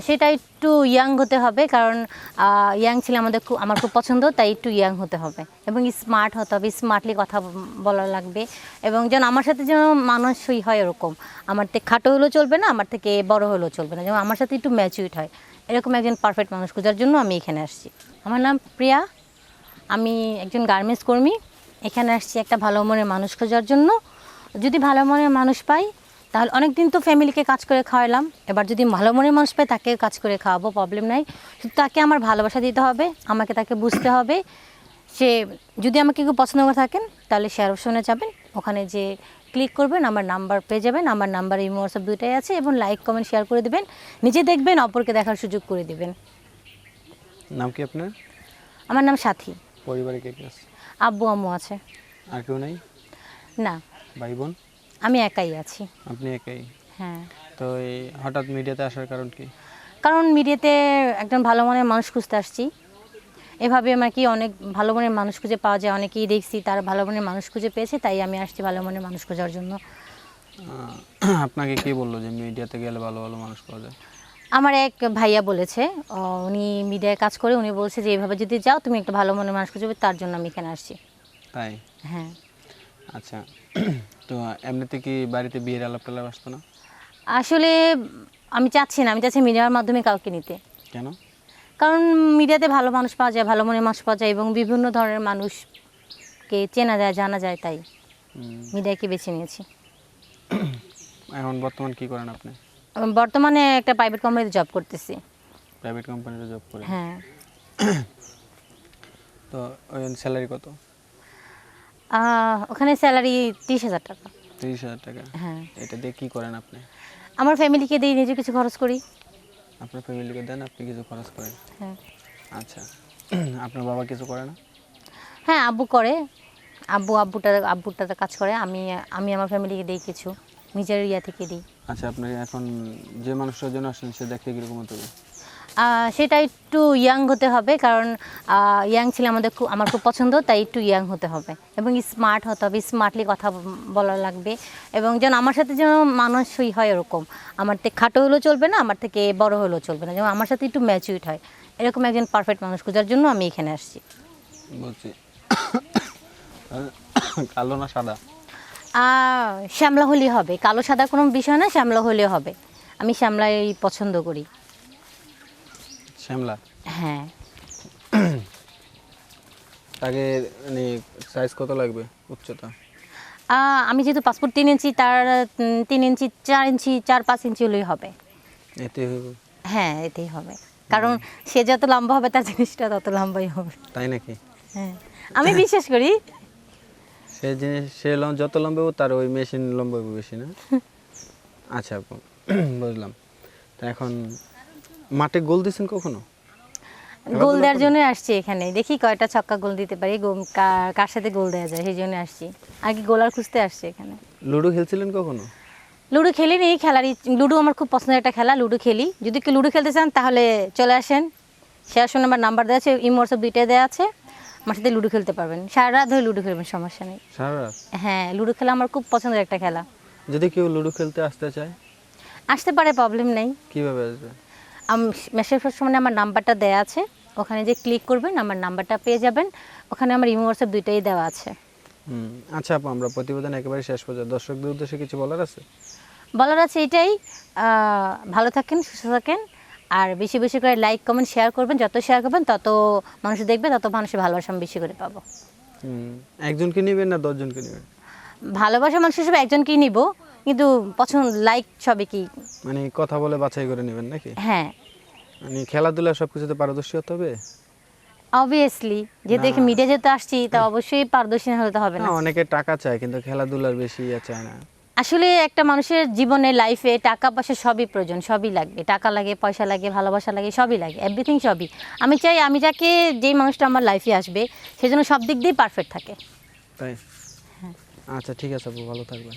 সেটা একটু ইয়াং হতে হবে, কারণ ইয়াং ছেলে আমার খুব পছন্দ, তাই একটু ইয়াং হতে হবে এবং স্মার্ট হতে হবে, স্মার্টলি কথা বলা লাগবে এবং যেন আমার সাথে যেন মানানসই হয় এরকম। আমার থেকে খাটো হলেও চলবে না, আমার থেকে বড় হলেও চলবে না, যেন আমার সাথে একটু ম্যাচিউরড হয়, এরকম একজন পারফেক্ট মানুষ খোঁজার জন্য আমি এখানে আসছি। আমার নাম প্রিয়া, আমি একজন গার্মেন্টস কর্মী। এখানে আসছি একটা ভালো মনের মানুষ খোঁজার জন্য। যদি ভালো মনের মানুষ পাই তাহলে অনেক দিন তো ফ্যামিলিকে কাজ করে খাওয়ালাম, এবার যদি ভালো মনের মানুষ পাই তাকে কাজ করে খাওয়াবো, প্রবলেম নাই। শুধু তাকে আমার ভালোবাসা দিতে হবে, আমাকে তাকে বুঝতে হবে। সে যদি আমাকে কেউ পছন্দ করে থাকেন তাহলে শেয়ার অপশনে যাবেন, ওখানে যে ক্লিক করবেন আমার নাম্বার পেয়ে যাবেন। আমার নাম্বার এই হোয়াটসঅ্যাপ দুইটাই আছে এবং লাইক কমেন্ট শেয়ার করে দেবেন, নিজে দেখবেন, অপরকে দেখার সুযোগ করে দেবেন। নাম কি আপনার? আমার নাম সাথী। পরিবারে কে কে আছে? আব্বু আম্মু আছে। আর কেউ নাই? না, ভাই বোন? আমি একাই আছি। আপনি একাই? হ্যাঁ। তো এই হঠাৎ মিডিয়াতে আসার কারণ কি? কারণ মিডিয়াতে একজন ভালো মনের মানুষ খুঁজতে আসছি। এভাবে আমার কি অনেক ভালো মনের মানুষ খুঁজে পাওয়া যায়, অনেকেই দেখছি তারা ভালো মনের মানুষ খুঁজে পেয়েছে, তাই আমি আসছি ভালো মনের মানুষ খোঁজার জন্য। আপনাকে কে বললো যে মিডিয়াতে গেলে ভালো ভালো মানুষ পাওয়া যায়? আমার এক ভাইয়া বলেছে, উনি মিডিয়ায় কাজ করে, উনি বলছে যে এইভাবে যদি যাও তুমি একটা ভালো মনের মানুষ খুঁজে পাবে, তার জন্য আমি এখানে আসছি। তাই? হ্যাঁ। আচ্ছা। তো এমনিতে কি বাড়িতে বিয়ের আলাপ টালাপ আসতো না? আসলে আমি চাচ্ছি না, আমি চাচ্ছি মিডিয়ার মাধ্যমে কাউকে নিতে। কেন? কারণ মিডিয়াতে ভালো মানুষ পাওয়া যায়, ভালো মনের মানুষ পাওয়া যায় এবং বিভিন্ন ধরনের মানুষকে চেনা যায়, জানা যায়, তাই মিডিয়াকে বেছে নিয়েছি। এখন বর্তমান কি করেন আপনি? বর্তমানে একটা প্রাইভেট কোম্পানিতে জব করতেছি। প্রাইভেট কোম্পানিতে জব করেন? হ্যাঁ। তো ওই স্যালারি কত? ওখানে স্যালারি 30,000 টাকা। 30,000 টাকা? হ্যাঁ। এটা দিয়ে কি করেন আপনি? আমার ফ্যামিলিকে দিই, নিজে কিছু খরচ করি। আপনার ফ্যামিলিকে দেন, আপনি কিছু খরচ করেন? হ্যাঁ। আচ্ছা। আপনার বাবা কিছু করে না? হ্যাঁ, আব্বু করে। আব্বুটাতে কাজ করে, আমি আমার ফ্যামিলিকে দিই কিছু, নিজের ইয়া থেকে দিই। আচ্ছা, আপনি এখন যে মানুষটার জন্য আসেন সে দেখতে কীরকম হতে হবে? সেটা একটু ইয়াং হতে হবে, কারণ ইয়াং ছেলে আমার খুব পছন্দ, তাই একটু ইয়াং হতে হবে এবং স্মার্ট হতে হবে, স্মার্টলি কথা বলা লাগবে এবং যেন আমার সাথে যেন মানানসই হয় এরকম। আমার থেকে খাটো হলেও চলবে না, আমার থেকে বড় হলেও চলবে না, যেন আমার সাথে একটু ম্যাচিউরড হয়, এরকম একজন পারফেক্ট মানুষ খোঁজার জন্য আমি এখানে আসছি। বলছি কালো না সাদা? শ্যামলা হলেই হবে, কালো সাদা কোনো বিষয় না, শ্যামলা হলেও হবে। আমি শ্যামলাই পছন্দ করি। শ্যামলা? হ্যাঁ। তাকে মানে সাইজ কত লাগবে, উচ্চতা? আমি যেহেতু পাসপোর্ট 3 ইঞ্চি, তার 3 ইঞ্চি, 4 ইঞ্চি, 4-5 ইঞ্চি হলেই হবে। এতে হবে? হ্যাঁ, এতেই হবে, কারণ সে যত লম্বা হবে তার জিনিসটা তত লম্বাই হবে। তাই নাকি? হ্যাঁ, আমি বিশ্বাস করি। সে জিনিস সে যত লম্বা হবে তার ওই মেশিন লম্বা হবে বেশি, না? আচ্ছা আপু, বুঝলাম। তা এখন মাঠে গোল দিয়েছেন কখনো? গোল দেওয়ার জন্য আসছি এখানে, দেখি কয়টা ছক্কা গোল দিতে পারি, কার সাথে গোল দেওয়া যায়, সেই জন্য আসছি। আগে গোলার খুঁজতে আসছি এখানে। লুডো খেলছিলেন কখনো? লুডো খেলিনি, লুডো আমার খুব পছন্দের একটা খেলা, লুডো খেলি। যদি কেউ লুডো খেলতে চান তাহলে চলে আসেন, শেয়ার শুনে আমার নাম্বার দেওয়া আছে, হোয়াটসঅ্যাপ দুইটাই দেওয়া আছে, আমার সাথে লুডো খেলতে পারবেন, সারা রাত ধরে লুডো খেলবেন, সমস্যা নেই। সারা রাত? হ্যাঁ, লুডো খেলা আমার খুব পছন্দের একটা খেলা। যদি কেউ লুডো খেলতে আসতে চায়? আসতে পারে, প্রবলেম নেই। কিভাবে আসবে? মেসেজ সামনে আমার নাম্বারটা দেওয়া আছে, ওখানে যে ক্লিক করবেন আমার নাম্বারটা পেয়ে যাবেন, ওখানে আমার হোয়াটসঅ্যাপ দুইটাই দেওয়া আছে। আচ্ছা আপু, আমরা প্রতিবেদন একেবারে শেষ পর্যন্ত দর্শকদের উদ্দেশ্যে কিছু বলার আছে? বলার আছে এটাই, ভালো থাকেন, সুস্থ থাকেন, আর বেশি বেশি করে লাইক কমেন্ট শেয়ার করবেন, যত শেয়ার করবেন তত মানুষ দেখবে, তত মানুষের ভালোবাসা আমি বেশি করে পাবো। একজনকে নেবেন না 10 জনকে নেবেন? ভালোবাসা মানুষ হিসেবে একজনকেই নিব, কিন্তু পছন্দ লাইক সবে কি, মানে কথা বলে বাছাই করে নেবেন নাকি? হ্যাঁ। মানে খেলাধুলা সবকিছুতে পারদর্শী হতে হবে? অবভিয়াসলি, যেহেতু মিডিয়া যেতে আসছি তা অবশ্যই পারদর্শী হতে হবে না। অনেকে টাকা চায় কিন্তু খেলাধুলার বেশি চায় না। আসলে একটা মানুষের জীবনে, লাইফে টাকা পয়সা সবই প্রয়োজন, সবই লাগবে, টাকা লাগে, পয়সা লাগে, ভালোবাসা লাগে, সবই লাগে, এভরিথিং সবই। আমি চাই আমি যাকে, যেই মানুষটা আমার লাইফে আসবে সেজন্য সব দিক দিয়েই পারফেক্ট থাকে। তাই? আচ্ছা ঠিক আছে আপু, ভালো থাকবেন।